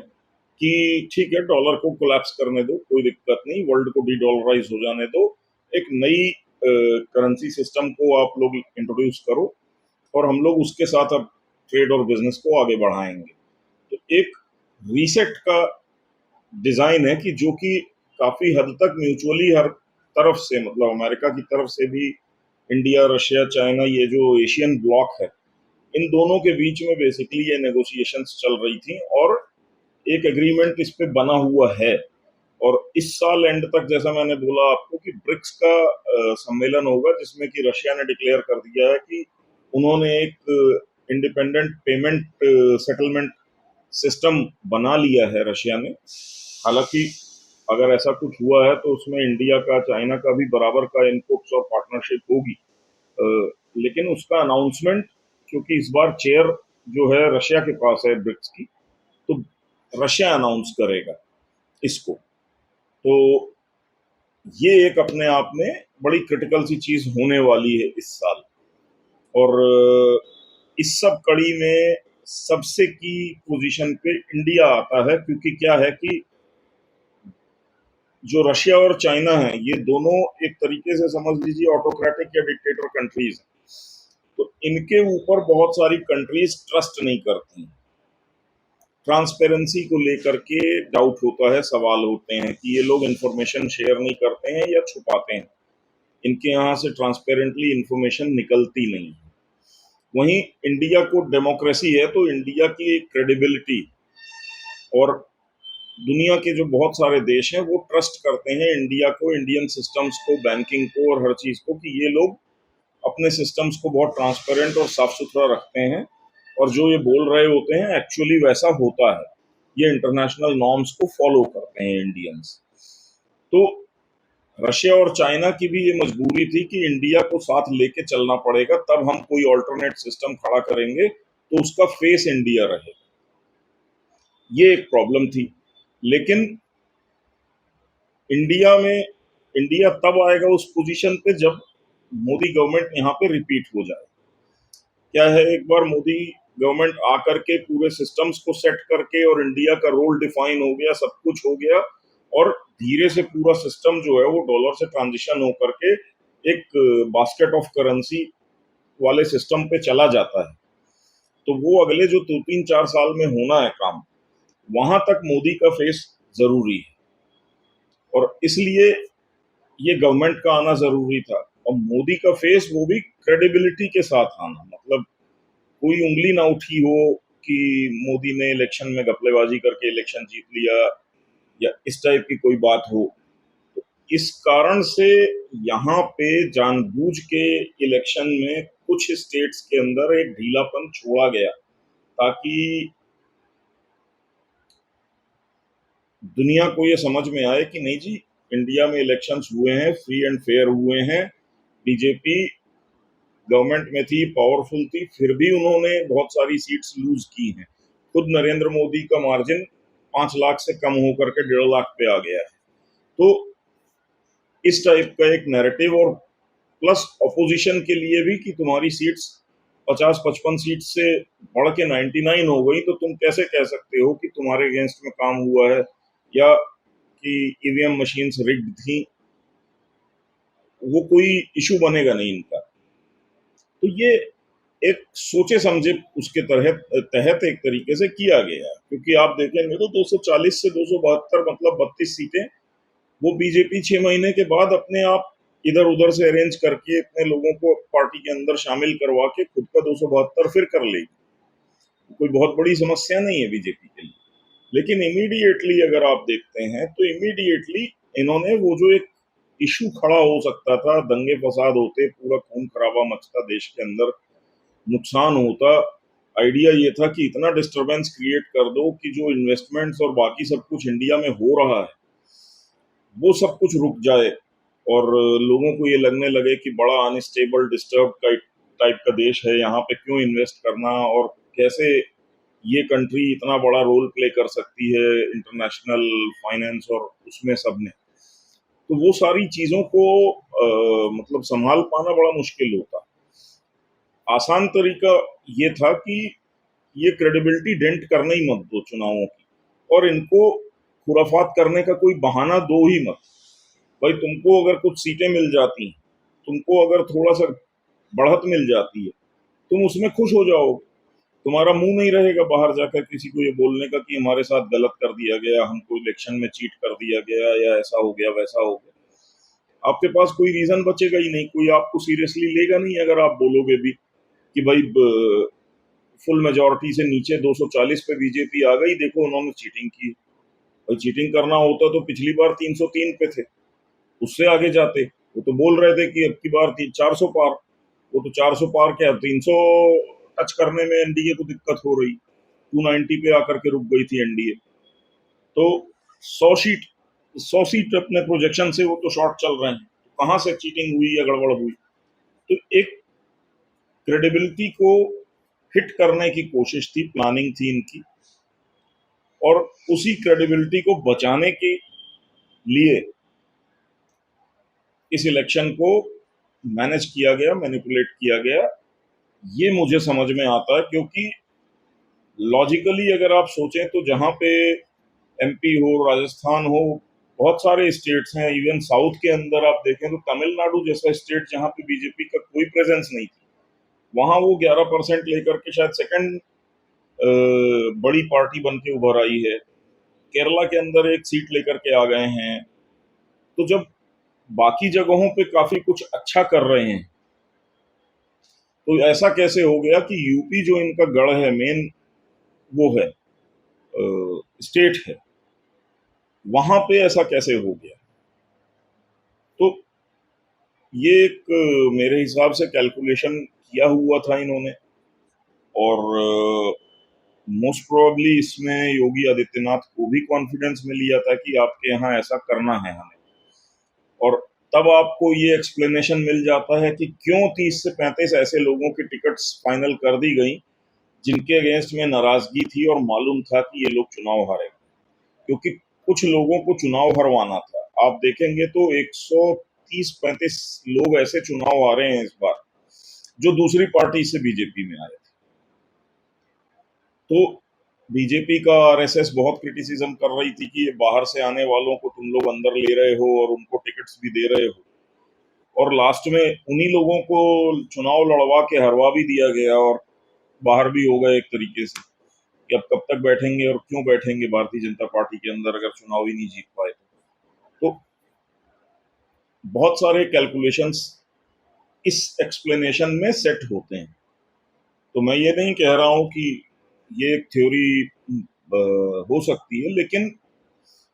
कि ठीक है, डॉलर को कोलैप्स करने दो, कोई दिक्कत नहीं, वर्ल्ड को डी डॉलराइज हो जाने दो, एक नई करेंसी सिस्टम को आप लोग इंट्रोड्यूस करो और हम लोग उसके साथ अब ट्रेड और बिजनेस को आगे बढ़ाएंगे। तो एक रीसेट का डिजाइन है कि जो कि काफी हद तक म्यूचुअली हर तरफ से, मतलब अमेरिका की तरफ से भी, इंडिया, रशिया, चाइना, ये जो एशियन ब्लॉक है, इन दोनों के बीच में बेसिकली ये नेगोशिएशंस चल रही थी और एक एग्रीमेंट इस पे बना हुआ है। और इस साल एंड तक, जैसा मैंने बोला आपको, कि ब्रिक्स का सम्मेलन होगा जिसमें कि रशिया ने डिक्लेयर कर दिया है कि उन्होंने एक इंडिपेंडेंट पेमेंट सेटलमेंट सिस्टम बना लिया है रशिया ने। हालांकि अगर ऐसा कुछ हुआ है तो उसमें इंडिया का, चाइना का भी बराबर का इनपुट्स और पार्टनरशिप होगी, लेकिन उसका अनाउंसमेंट, क्योंकि इस बार चेयर जो है रशिया के पास है ब्रिक्स की, तो रशिया अनाउंस करेगा इसको। तो ये एक अपने आप में बड़ी क्रिटिकल सी चीज होने वाली है इस साल। और इस सब कड़ी में सबसे की पोजीशन पे इंडिया आता है, क्योंकि क्या है कि जो रशिया और चाइना है ये दोनों एक तरीके से समझ लीजिए ऑटोक्रेटिक या डिक्टेटर कंट्रीज हैं। तो इनके ऊपर बहुत सारी कंट्रीज ट्रस्ट नहीं करती, ट्रांसपेरेंसी को लेकर के डाउट होता है, सवाल होते हैं कि ये लोग इंफॉर्मेशन शेयर नहीं करते हैं या छुपाते हैं, इनके यहाँ से ट्रांसपेरेंटली इंफॉर्मेशन निकलती नहीं है। वहीं इंडिया को डेमोक्रेसी है, तो इंडिया की क्रेडिबिलिटी और दुनिया के जो बहुत सारे देश हैं वो ट्रस्ट करते हैं इंडिया को, इंडियन सिस्टम्स को, बैंकिंग को और हर चीज को, कि ये लोग अपने सिस्टम्स को बहुत ट्रांसपेरेंट और साफ सुथरा रखते हैं और जो ये बोल रहे होते हैं एक्चुअली वैसा होता है, ये इंटरनेशनल नॉर्म्स को फॉलो करते हैं इंडियंस। तो रशिया और चाइना की भी ये मजबूरी थी कि इंडिया को साथ लेके चलना पड़ेगा, तब हम कोई ऑल्टरनेट सिस्टम खड़ा करेंगे तो उसका फेस इंडिया रहेगा। ये एक प्रॉब्लम थी। लेकिन इंडिया तब आएगा उस पोजीशन पे जब मोदी गवर्नमेंट यहाँ पे रिपीट हो जाए। क्या है, एक बार मोदी गवर्नमेंट आकर के पूरे सिस्टम्स को सेट करके और इंडिया का रोल डिफाइन हो गया, सब कुछ हो गया, और धीरे से पूरा सिस्टम जो है वो डॉलर से ट्रांजिशन होकर के एक बास्केट ऑफ करेंसी वाले सिस्टम पे चला जाता है, तो वो अगले जो 2-3-4 साल में होना है काम, वहां तक मोदी का फेस जरूरी है। और इसलिए ये गवर्नमेंट का आना जरूरी था, और मोदी का फेस वो भी क्रेडिबिलिटी के साथ आना, मतलब कोई उंगली ना उठी हो कि मोदी ने इलेक्शन में घपलेबाजी करके इलेक्शन जीत लिया या इस टाइप की कोई बात हो। तो इस कारण से यहाँ पे जानबूझ के इलेक्शन में कुछ स्टेट्स के अंदर एक ढीलापन छोड़ा गया, ताकि दुनिया को ये समझ में आए कि नहीं जी, इंडिया में इलेक्शंस हुए हैं, फ्री एंड फेयर हुए हैं, बीजेपी गवर्नमेंट में थी, पावरफुल थी, फिर भी उन्होंने बहुत सारी सीट्स लूज की हैं। खुद नरेंद्र मोदी का मार्जिन 5 लाख से कम होकर के 1.5 लाख पे आ गया है। तो इस टाइप का एक नैरेटिव, और प्लस ऑपोजिशन के लिए भी कि तुम्हारी सीट्स 50-55 सीट से बढ़ के 99 हो गई, तो तुम कैसे कह सकते हो कि तुम्हारे अगेंस्ट में काम हुआ है या कि ईवीएम मशीन्स रिग्ड थी। वो कोई इशू बनेगा नहीं इनका। तो ये एक सोचे समझे उसके तहत एक तरीके से किया गया, क्योंकि आप देखेंगे तो 240 से 272, मतलब 32 सीटें वो बीजेपी 6 महीने के बाद अपने आप इधर उधर से अरेंज करके इतने लोगों को पार्टी के अंदर शामिल करवा के खुद का 272 फिर कर लेगी। कोई बहुत बड़ी समस्या नहीं है बीजेपी के लिए। लेकिन इमीडिएटली अगर आप देखते हैं तो इमीडिएटली इन्होंने वो जो एक इशू खड़ा हो सकता था, दंगे फसाद होते, पूरा खून खराबा मचता, देश के अंदर नुकसान होता, आइडिया ये था कि इतना डिस्टरबेंस क्रिएट कर दो कि जो इन्वेस्टमेंट्स और बाकी सब कुछ इंडिया में हो रहा है वो सब कुछ रुक जाए, और लोगों को ये लगने लगे कि बड़ा अनस्टेबल डिस्टर्ब टाइप का देश है, यहाँ पे क्यों इन्वेस्ट करना, और कैसे ये कंट्री इतना बड़ा रोल प्ले कर सकती है इंटरनेशनल फाइनेंस और उसमें सब में। तो वो सारी चीजों को मतलब संभाल पाना बड़ा मुश्किल होता। आसान तरीका ये था कि ये क्रेडिबिलिटी डेंट करने ही मत दो चुनावों की, और इनको खुराफात करने का कोई बहाना दो ही मत। भाई तुमको अगर कुछ सीटें मिल जाती हैं, तुमको अगर थोड़ा सा बढ़त मिल जाती है, तुम उसमें खुश हो जाओगे। तुम्हारा मुंह नहीं रहेगा बाहर जाकर किसी को ये बोलने का कि हमारे साथ गलत कर दिया गया, हमको इलेक्शन में चीट कर दिया गया, या ऐसा हो गया वैसा हो गया। आपके पास कोई रीजन बचेगा ही नहीं, कोई आपको सीरियसली लेगा नहीं अगर आप बोलोगे भी कि भाई फुल मेजोरिटी से नीचे 240 पे बीजेपी आ गई, देखो उन्होंने चीटिंग की। भाई चीटिंग करना होता तो पिछली बार 303 पे थे, उससे आगे जाते। वो तो बोल रहे थे कि अब की बार 400 पार। वो तो 400 पार क्या 300 टच करने में एनडीए को दिक्कत हो रही, 290 पे आकर के रुक गई थी एनडीए। तो 100 सीट अपने प्रोजेक्शन से वो तो शॉर्ट चल रहे हैं, तो कहाँ से चीटिंग हुई या गड़बड़ हुई। तो एक क्रेडिबिलिटी को हिट करने की कोशिश थी, प्लानिंग थी इनकी, और उसी क्रेडिबिलिटी को बचाने के लिए इस इलेक्शन को मैनेज किया गया, मैनिपुलेट किया गया। ये मुझे समझ में आता है, क्योंकि लॉजिकली अगर आप सोचें तो जहां पे एमपी हो, राजस्थान हो, बहुत सारे स्टेट्स हैं, इवन साउथ के अंदर आप देखें तो तमिलनाडु जैसा स्टेट जहां पे बीजेपी का कोई प्रेजेंस नहीं थी, वहां वो 11% लेकर के शायद सेकंड बड़ी पार्टी बन के उभर आई है। केरला के अंदर एक सीट लेकर के आ गए हैं। तो जब बाकी जगहों पे काफी कुछ अच्छा कर रहे हैं, तो ऐसा कैसे हो गया कि यूपी जो इनका गढ़ है, मेन वो है, स्टेट है, वहां पे ऐसा कैसे हो गया। तो ये एक मेरे हिसाब से कैलकुलेशन किया हुआ था इन्होंने, और मोस्ट प्रोबेबली इसमें योगी आदित्यनाथ को भी कॉन्फिडेंस मिल लिया था कि आपके यहाँ ऐसा करना है हमें। और तब आपको ये एक्सप्लेनेशन मिल जाता है कि क्यों 30 से 35 ऐसे लोगों की टिकट्स फाइनल कर दी गई जिनके अगेंस्ट में नाराजगी थी और मालूम था कि ये लोग चुनाव हारेंगे, क्योंकि कुछ लोगों को चुनाव हरवाना था। आप देखेंगे तो 130-35 लोग ऐसे चुनाव आ रहे हैं इस बार जो दूसरी पार्टी से बीजेपी में आए थे। तो बीजेपी का आरएसएस बहुत क्रिटिसिज्म कर रही थी कि ये बाहर से आने वालों को तुम लोग अंदर ले रहे हो और उनको टिकट्स भी दे रहे हो, और लास्ट में उन्हीं लोगों को चुनाव लड़वा के हरवा भी दिया गया और बाहर भी हो गए एक तरीके से, कि अब कब तक बैठेंगे और क्यों बैठेंगे भारतीय जनता पार्टी के अंदर अगर चुनाव ही नहीं जीत पाए। तो बहुत सारे कैलकुलेशंस इस एक्सप्लेनेशन में सेट होते हैं। तो मैं ये नहीं कह रहा हूं कि ये एक थ्योरी हो सकती है, लेकिन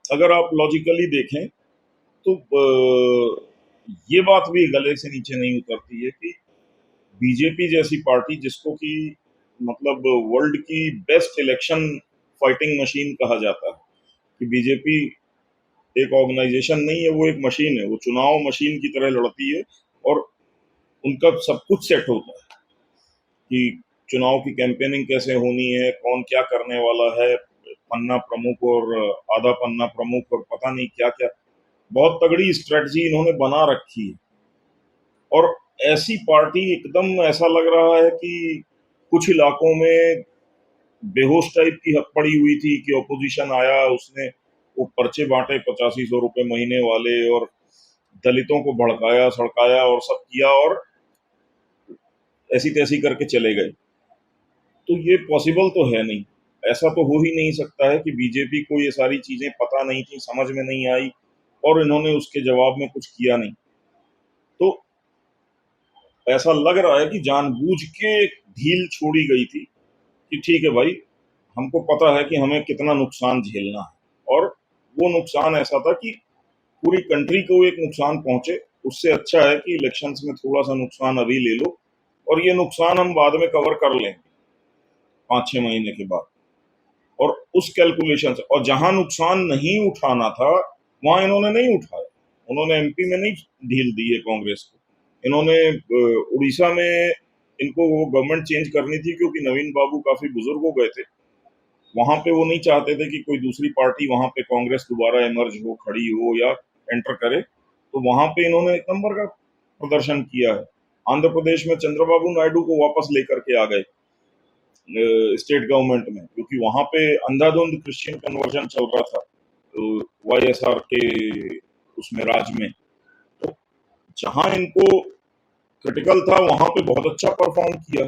अगर आप लॉजिकली देखें तो ये बात भी गले से नीचे नहीं उतरती है कि बीजेपी जैसी पार्टी, जिसको कि मतलब वर्ल्ड की बेस्ट इलेक्शन फाइटिंग मशीन कहा जाता है, कि बीजेपी एक ऑर्गेनाइजेशन नहीं है, वो एक मशीन है, वो चुनाव मशीन की तरह लड़ती है, और उनका सब कुछ सेट होता है कि चुनाव की कैंपेनिंग कैसे होनी है, कौन क्या करने वाला है, पन्ना प्रमुख और आधा पन्ना प्रमुख और पता नहीं क्या क्या, बहुत तगड़ी स्ट्रेटजी इन्होंने बना रखी है। और ऐसी पार्टी एकदम ऐसा लग रहा है कि कुछ इलाकों में बेहोश टाइप की पड़ी हुई थी कि ऑपोजिशन आया, उसने वो पर्चे बांटे 8500 रुपए महीने वाले, और दलितों को भड़काया सड़काया और सब किया, और ऐसी तैसी करके चले गए। तो ये पॉसिबल तो है नहीं, ऐसा तो हो ही नहीं सकता है कि बीजेपी को ये सारी चीजें पता नहीं थी, समझ में नहीं आई, और इन्होंने उसके जवाब में कुछ किया नहीं। तो ऐसा लग रहा है कि जानबूझ के ढील छोड़ी गई थी कि ठीक है भाई, हमको पता है कि हमें कितना नुकसान झेलना है, और वो नुकसान ऐसा था कि पूरी कंट्री को एक नुकसान पहुंचे। उससे अच्छा है कि इलेक्शंस में थोड़ा सा नुकसान अभी ले लो, और ये नुकसान हम बाद में कवर कर लेंगे 5-6 महीने के बाद। और उस कैलकुलेशन से, और जहां नुकसान नहीं उठाना था वहां इन्होंने नहीं उठाया, उन्होंने एमपी में नहीं ढील दी है कांग्रेस को। इन्होंने उड़ीसा में इनको वो गवर्नमेंट चेंज करनी थी क्योंकि नवीन बाबू काफी बुजुर्ग हो गए थे। वहां पे वो नहीं चाहते थे कि कोई दूसरी पार्टी वहां पे कांग्रेस दोबारा इमर्ज हो, खड़ी हो या एंटर करे। तो वहां पे इन्होंने एक नंबर का प्रदर्शन किया है। आंध्र प्रदेश में चंद्रबाबू नायडू को वापस लेकर के आ गए स्टेट गवर्नमेंट में, क्योंकि वहां पे अंधाधुंध क्रिश्चियन कन्वर्जन चल रहा था वाईएसआर के उसमें राज में। तो जहां इनको क्रिटिकल था वहां पे बहुत अच्छा परफॉर्म किया।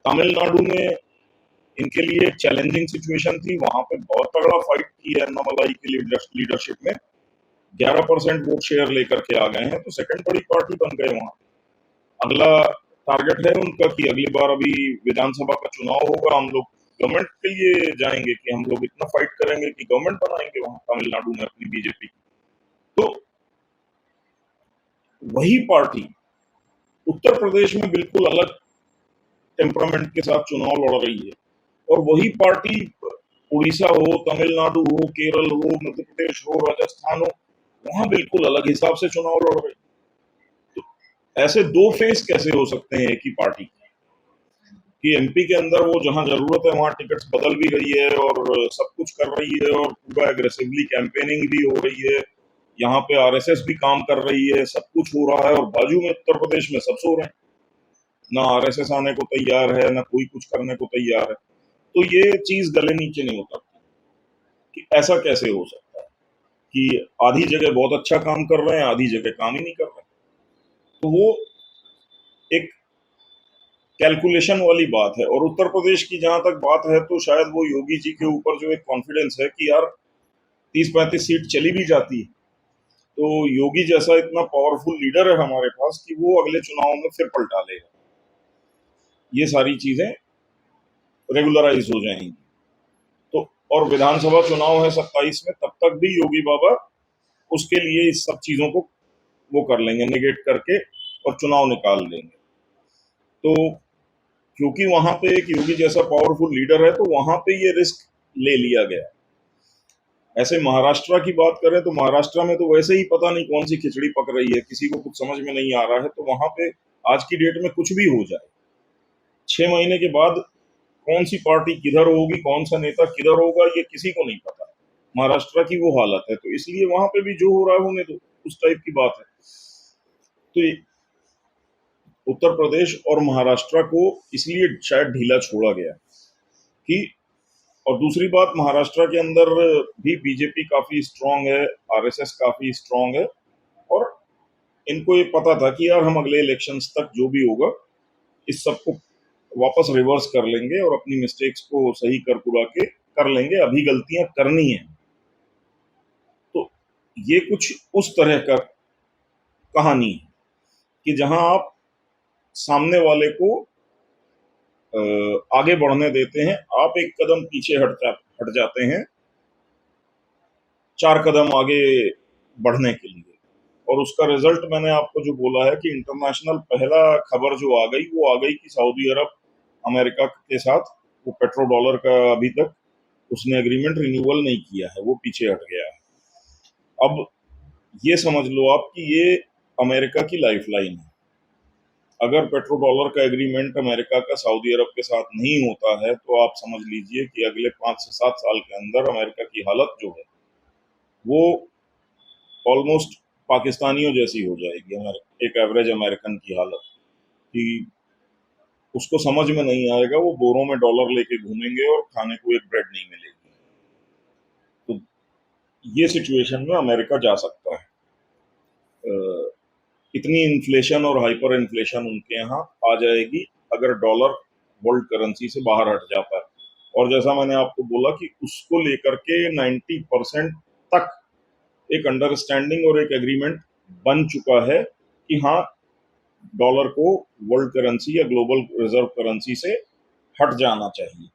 तमिलनाडु में इनके लिए चैलेंजिंग सिचुएशन थी, वहां पे बहुत तगड़ा फाइट किया अन्नामलाई की लीडरशिप में। 11% वोट शेयर लेकर के आ गए हैं, तो सेकंड बड़ी पार्टी बन गए वहां। अगला टारगेट है उनका कि अगली बार अभी विधानसभा का चुनाव होगा, हम लोग गवर्नमेंट के लिए जाएंगे कि हम लोग इतना फाइट करेंगे कि गवर्नमेंट बनाएंगे वहां तमिलनाडु में अपनी बीजेपी। तो वही पार्टी उत्तर प्रदेश में बिल्कुल अलग टेम्परामेंट के साथ चुनाव लड़ रही है, और वही पार्टी उड़ीसा हो, तमिलनाडु हो, केरल हो, मध्य प्रदेश हो, राजस्थान हो, वहां बिल्कुल अलग हिसाब से चुनाव लड़ रही है। तो ऐसे दो फेस कैसे हो सकते हैं एक ही पार्टी कि एमपी के अंदर वो जहां जरूरत है वहां टिकट्स बदल भी रही है और सब कुछ कर रही है और पूरा एग्रेसिवली कैंपेनिंग भी हो रही है, यहाँ पे आरएसएस भी काम कर रही है, सब कुछ हो रहा है, और बाजू में उत्तर प्रदेश में सब सो रहे हैं, ना आरएसएस आने को तैयार है, ना कोई कुछ करने को तैयार है। तो ये चीज गले नीचे नहीं होता कि ऐसा कैसे हो सकता है कि आधी जगह बहुत अच्छा काम कर रहे हैं, आधी जगह काम ही नहीं कर रहे हैं। तो वो एक कैलकुलेशन वाली बात है। और उत्तर प्रदेश की जहां तक बात है तो शायद वो योगी जी के ऊपर जो एक कॉन्फिडेंस है कि यार 30-35 सीट चली भी जाती है तो योगी जैसा इतना पावरफुल लीडर है हमारे पास कि वो अगले चुनाव में फिर पलटा लेगा, ये सारी चीजें रेगुलराइज हो जाएंगी। तो और विधानसभा चुनाव है 27 में, तब तक भी योगी बाबा उसके लिए इस सब चीजों को वो कर लेंगे, निगेट करके और चुनाव निकाल लेंगे। तो क्योंकि वहां पे एक योगी जैसा पावरफुल लीडर है तो वहां पे ये रिस्क ले लिया गया। ऐसे महाराष्ट्र की बात करें तो महाराष्ट्र में तो वैसे ही पता नहीं कौन सी खिचड़ी पक रही है, किसी को कुछ समझ में नहीं आ रहा है। तो वहां पे आज की डेट में कुछ भी हो जाए, 6 महीने के बाद कौन सी पार्टी किधर होगी, कौन सा नेता किधर होगा, ये किसी को नहीं पता। महाराष्ट्र की वो हालत है, तो इसलिए वहां पे भी जो हो रहा है होने दो, उस टाइप की बात है। तो उत्तर प्रदेश और महाराष्ट्र को इसलिए शायद ढीला छोड़ा गया कि, और दूसरी बात महाराष्ट्र के अंदर भी बीजेपी काफी स्ट्रांग है, आरएसएस काफी स्ट्रांग है, और इनको ये पता था कि यार हम अगले इलेक्शंस तक जो भी होगा इस सबको वापस रिवर्स कर लेंगे और अपनी मिस्टेक्स को सही कर पुरा के कर लेंगे, अभी गलतियां करनी है। तो ये कुछ उस तरह का कहानी है कि जहां आप सामने वाले को आगे बढ़ने देते हैं, आप एक कदम पीछे हट जाते हैं 4 कदम आगे बढ़ने के लिए। और उसका रिजल्ट मैंने आपको जो बोला है कि इंटरनेशनल पहला खबर जो आ गई वो आ गई कि सऊदी अरब अमेरिका के साथ वो पेट्रो डॉलर का अभी तक उसने एग्रीमेंट रिन्यूअल नहीं किया है, वो पीछे हट गया है। अब ये समझ लो आप कि ये अमेरिका की लाइफलाइन है। अगर पेट्रो डॉलर का एग्रीमेंट अमेरिका का सऊदी अरब के साथ नहीं होता है तो आप समझ लीजिए कि अगले 5 से 7 साल के अंदर अमेरिका की हालत जो है वो ऑलमोस्ट पाकिस्तानियों जैसी हो जाएगी, एक एवरेज अमेरिकन की हालत, कि उसको समझ में नहीं आएगा, वो बोरों में डॉलर लेके घूमेंगे और खाने को एक ब्रेड नहीं मिलेगी। तो ये सिचुएशन में अमेरिका जा सकता है। इतनी इन्फ्लेशन और हाइपर इन्फ्लेशन उनके यहाँ आ जाएगी अगर डॉलर वर्ल्ड करेंसी से बाहर हट जाता है। और जैसा मैंने आपको बोला कि उसको लेकर के 90% तक एक अंडरस्टैंडिंग और एक एग्रीमेंट बन चुका है कि हाँ, डॉलर को वर्ल्ड करेंसी या ग्लोबल रिजर्व करेंसी से हट जाना चाहिए।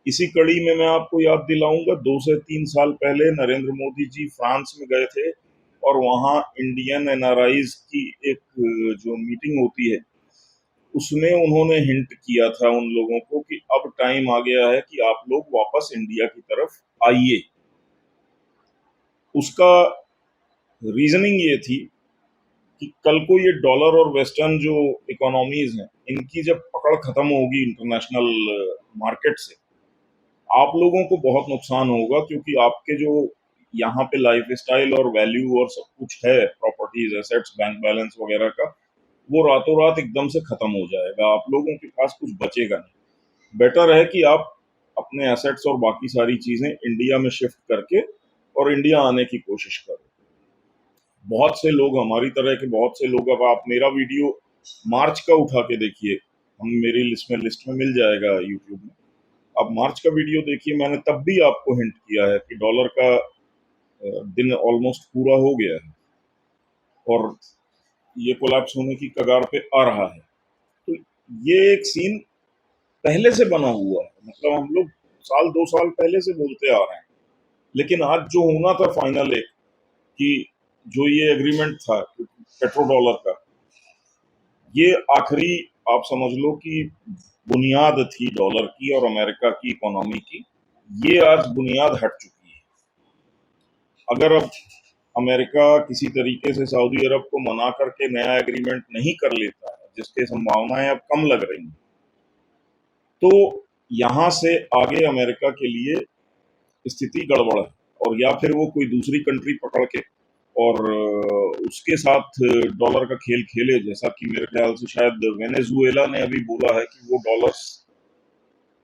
इसी कड़ी में मैं आपको याद दिलाऊंगा, 2 से 3 साल पहले नरेंद्र मोदी जी फ्रांस में गए थे और वहां इंडियन एनआरआईज की एक जो मीटिंग होती है उसमें उन्होंने हिंट किया था उन लोगों को कि अब टाइम आ गया है कि आप लोग वापस इंडिया की तरफ आइए। उसका रीजनिंग ये थी कि कल को ये डॉलर और वेस्टर्न जो इकोनॉमीज हैं, इनकी जब पकड़ खत्म होगी इंटरनेशनल मार्केट से, आप लोगों को बहुत नुकसान होगा, क्योंकि आपके जो यहाँ पे लाइफ स्टाइल और वैल्यू और सब कुछ है, प्रॉपर्टीज, एसेट्स, बैंक बैलेंस वगैरह का, वो रातों रात एकदम से खत्म हो जाएगा। आप लोगों के पास कुछ बचेगा नहीं। बेटर है कि आप अपने एसेट्स और बाकी सारी चीजें इंडिया में शिफ्ट करके और इंडिया आने की कोशिश करो। बहुत से लोग, हमारी तरह के बहुत से लोग, अब आप मेरा वीडियो मार्च का उठा के देखिए, हम मेरी लिस्ट में मिल जाएगा यूट्यूब में। आप मार्च का वीडियो देखिए, मैंने तब भी आपको हिंट किया है कि डॉलर का दिन ऑलमोस्ट पूरा हो गया है और ये कोलैप्स होने की कगार पे आ रहा है। तो ये एक सीन पहले से बना हुआ है, मतलब हम लोग साल 2 साल पहले से बोलते आ रहे हैं। लेकिन आज जो होना था फाइनल, एक कि जो ये एग्रीमेंट था पेट्रो डॉलर का, ये आखिरी, आप समझ लो कि बुनियाद थी डॉलर की और अमेरिका की इकोनॉमी की। ये आज बुनियाद हट चुकी है। अगर अब अमेरिका किसी तरीके से सऊदी अरब को मना करके नया एग्रीमेंट नहीं कर लेता है, जिसकी संभावनाएं अब कम लग रही हैं, तो यहां से आगे अमेरिका के लिए स्थिति गड़बड़ है। और या फिर वो कोई दूसरी कंट्री पकड़ के और उसके साथ डॉलर का खेल खेले, जैसा कि मेरे ख्याल से शायद वेनेजुएला ने अभी बोला है कि वो डॉलर्स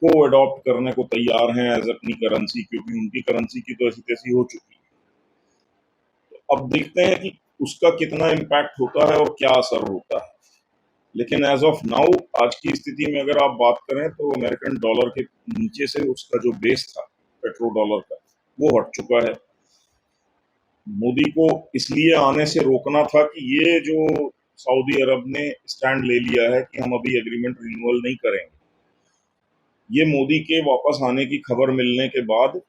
को अडॉप्ट करने को तैयार हैं एज अपनी करेंसी, क्योंकि उनकी करेंसी की तो ऐसी तैसी हो चुकी है। तो अब देखते हैं कि उसका कितना इम्पैक्ट होता है और क्या असर होता है। लेकिन एज ऑफ नाउ, आज की स्थिति में अगर आप बात करें, तो अमेरिकन डॉलर के नीचे से उसका जो बेस था पेट्रो डॉलर का, वो हट चुका है। मोदी को इसलिए आने से रोकना था कि ये जो सऊदी अरब ने स्टैंड ले लिया है कि हम अभी एग्रीमेंट रिन्यूअल नहीं करेंगे, ये मोदी के वापस आने की खबर मिलने के बाद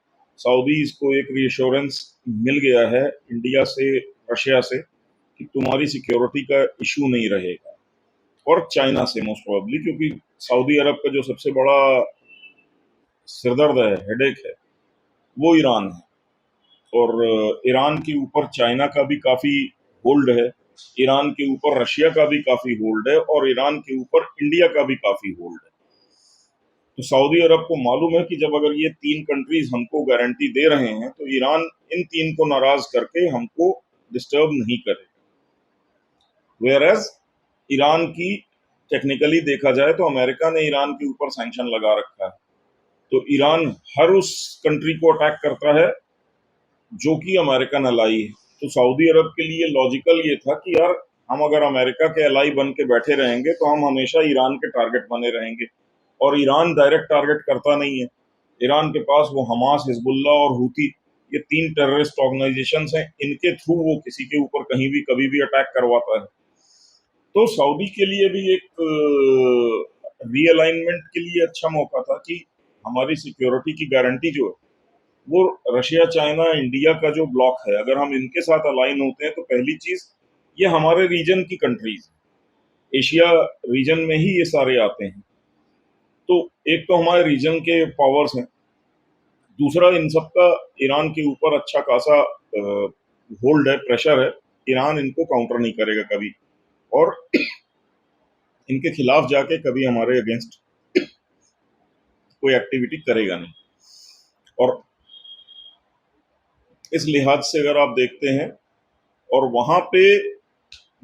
सऊदीज को एक रीअश्योरेंस मिल गया है इंडिया से, रशिया से, कि तुम्हारी सिक्योरिटी का इशू नहीं रहेगा। और चाइना से मोस्ट प्रोबेबली, क्योंकि सऊदी अरब का जो सबसे बड़ा सिरदर्द है, हेडेक है, वो ईरान है। और ईरान के ऊपर चाइना का भी काफी होल्ड है, ईरान के ऊपर रशिया का भी काफी होल्ड है, और ईरान के ऊपर इंडिया का भी काफी होल्ड है। तो सऊदी अरब को मालूम है कि जब अगर ये तीन कंट्रीज हमको गारंटी दे रहे हैं, तो ईरान इन तीन को नाराज करके हमको डिस्टर्ब नहीं करेगा। वेयर एज ईरान की, टेक्निकली देखा जाए तो अमेरिका ने ईरान के ऊपर सैंक्शन लगा रखा है, तो ईरान हर उस कंट्री को अटैक करता है जो कि अमेरिकन अलाई है। तो सऊदी अरब के लिए लॉजिकल ये था कि यार, हम अगर अमेरिका के अलाई बन के बैठे रहेंगे तो हम हमेशा ईरान के टारगेट बने रहेंगे। और ईरान डायरेक्ट टारगेट करता नहीं है। ईरान के पास वो हमास, हिजबुल्ला और हूती, ये तीन टेररिस्ट ऑर्गेनाइजेशन हैं, इनके थ्रू वो किसी के ऊपर कहीं भी कभी भी अटैक करवाता है। तो सऊदी के लिए भी एक रीअलाइनमेंट के लिए अच्छा मौका था कि हमारी सिक्योरिटी की गारंटी जो है, वो रशिया, चाइना, इंडिया का जो ब्लॉक है, अगर हम इनके साथ अलाइन होते हैं, तो पहली चीज, ये हमारे रीजन की कंट्रीज, एशिया रीजन में ही ये सारे आते हैं। तो एक तो हमारे रीजन के पावर्स हैं, दूसरा इन सबका ईरान के ऊपर अच्छा खासा होल्ड है, प्रेशर है। ईरान इनको काउंटर नहीं करेगा कभी, और इनके खिलाफ जाके कभी हमारे अगेंस्ट कोई एक्टिविटी करेगा नहीं। और इस लिहाज से अगर आप देखते हैं, और वहां पे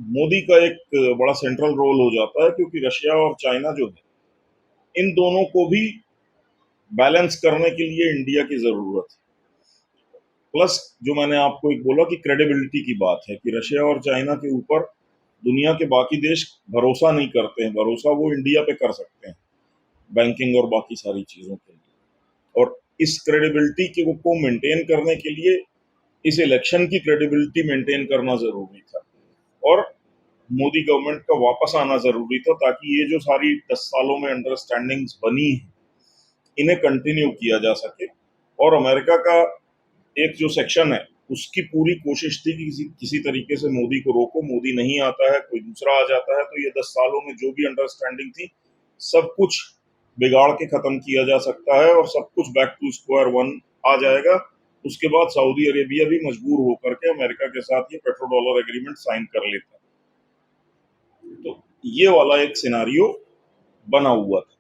मोदी का एक बड़ा सेंट्रल रोल हो जाता है, क्योंकि रशिया और चाइना जो है, इन दोनों को भी बैलेंस करने के लिए इंडिया की जरूरत है। प्लस जो मैंने आपको एक बोला कि क्रेडिबिलिटी की बात है, कि रशिया और चाइना के ऊपर दुनिया के बाकी देश भरोसा नहीं करते हैं, भरोसा वो इंडिया पे कर सकते हैं बैंकिंग और बाकी सारी चीजों के लिए। और इस क्रेडिबिलिटी को मेंटेन करने के लिए इस इलेक्शन की क्रेडिबिलिटी मेंटेन करना जरूरी था, और मोदी गवर्नमेंट का वापस आना जरूरी था, ताकि ये जो सारी 10 सालों में अंडरस्टैंडिंग्स बनी है, इन्हें कंटिन्यू किया जा सके। और अमेरिका का एक जो सेक्शन है, उसकी पूरी कोशिश थी कि किसी तरीके से मोदी को रोको, मोदी नहीं आता है, कोई दूसरा आ जाता है, तो ये 10 सालों में जो भी अंडरस्टैंडिंग थी, सब कुछ बिगाड़ के खत्म किया जा सकता है और सब कुछ बैक टू स्क्वायर वन आ जाएगा। उसके बाद सऊदी अरेबिया भी मजबूर होकर के अमेरिका के साथ ये पेट्रो डॉलर एग्रीमेंट साइन कर लेता है। तो ये वाला एक सिनारियो बना हुआ था।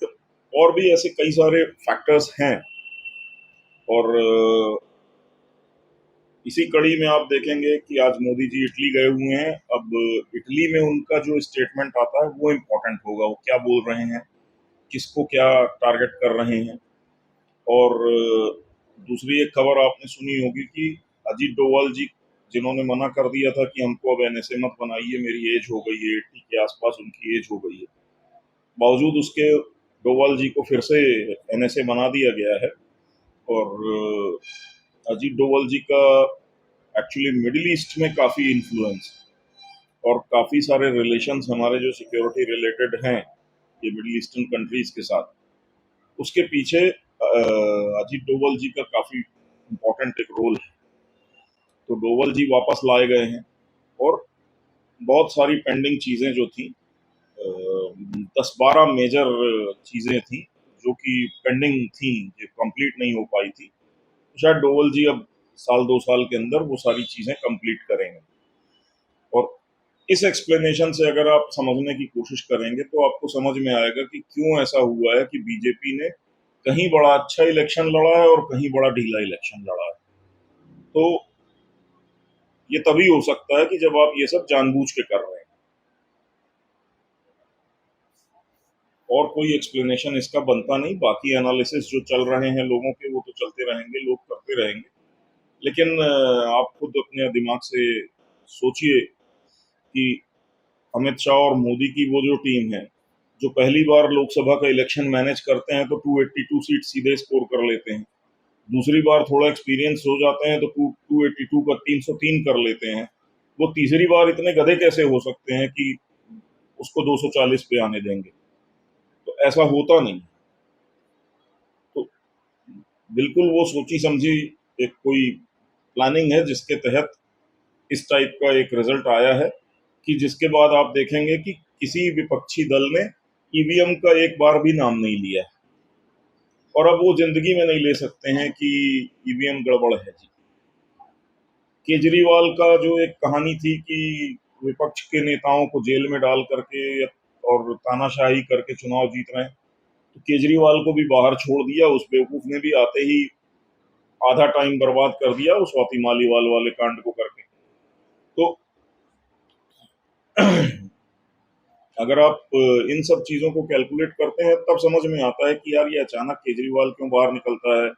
तो और भी ऐसे कई सारे फैक्टर्स हैं, और इसी कड़ी में आप देखेंगे कि आज मोदी जी इटली गए हुए हैं। अब इटली में उनका जो स्टेटमेंट आता है वो इम्पोर्टेंट होगा, वो क्या बोल रहे हैं, किसको क्या टारगेट कर रहे हैं। और दूसरी एक खबर आपने सुनी होगी कि अजीत डोवाल जी, जिन्होंने मना कर दिया था कि हमको अब एनएसए मत बनाइए, मेरी एज हो गई है 80 के आसपास, उनकी एज हो गई है, बावजूद उसके डोवाल जी को फिर से एनएसए बना दिया गया है। और अजीत डोवाल जी का एक्चुअली मिडिल ईस्ट में काफ़ी इन्फ्लुएंस और काफ़ी सारे रिलेशंस हमारे जो सिक्योरिटी रिलेटेड हैं ये मिडिल ईस्टर्न कंट्रीज के साथ, उसके पीछे अजीत डोवल जी का काफी इम्पोर्टेंट एक रोल है। तो डोवल जी वापस लाए गए हैं, और बहुत सारी पेंडिंग चीजें जो थी, 10-12 मेजर चीजें थी जो कि पेंडिंग थी, जो कंप्लीट नहीं हो पाई थी। तो शायद डोवल जी अब साल 2 साल के अंदर वो सारी चीजें कंप्लीट करेंगे। और इस एक्सप्लेनेशन से अगर आप समझने की कोशिश करेंगे तो आपको समझ में आएगा कि क्यों ऐसा हुआ है कि बीजेपी ने कहीं बड़ा अच्छा इलेक्शन लड़ा है और कहीं बड़ा ढीला इलेक्शन लड़ा है। तो ये तभी हो सकता है कि जब आप ये सब जानबूझ के कर रहे हैं। और कोई एक्सप्लेनेशन इसका बनता नहीं। बाकी एनालिसिस जो चल रहे हैं लोगों के, वो तो चलते रहेंगे, लोग करते रहेंगे। लेकिन आप खुद अपने दिमाग से सोचिए कि अमित शाह और मोदी की वो जो टीम है, जो पहली बार लोकसभा का इलेक्शन मैनेज करते हैं तो 282 सीट सीधे स्कोर कर लेते हैं, दूसरी बार थोड़ा एक्सपीरियंस हो जाते हैं तो 282 का 303 कर लेते हैं, वो तीसरी बार इतने गधे कैसे हो सकते हैं कि उसको 240 पे आने देंगे। तो ऐसा होता नहीं। तो बिल्कुल वो सोची समझी एक कोई प्लानिंग है जिसके तहत इस टाइप का एक रिजल्ट आया है, कि जिसके बाद आप देखेंगे कि किसी विपक्षी दल ने ईवीएम का एक बार भी नाम नहीं लिया है, और अब वो जिंदगी में नहीं ले सकते हैं कि ईवीएम गड़बड़ है जी। केजरीवाल का जो एक कहानी थी कि विपक्ष के नेताओं को जेल में डाल करके और तानाशाही करके चुनाव जीत रहे हैं, तो केजरीवाल को भी बाहर छोड़ दिया। उस बेवकूफ ने भी आते ही आधा टाइम बर्बाद कर दिया उस स्वाति मालीवाल वाले कांड को करके। तो अगर आप इन सब चीजों को कैलकुलेट करते हैं तब समझ में आता है कि यार ये अचानक केजरीवाल क्यों बाहर निकलता है।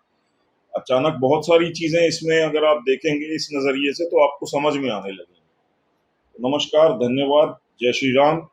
अचानक बहुत सारी चीजें इसमें अगर आप देखेंगे इस नजरिए से तो आपको समझ में आने लगेंगी। नमस्कार, धन्यवाद, जय श्री राम।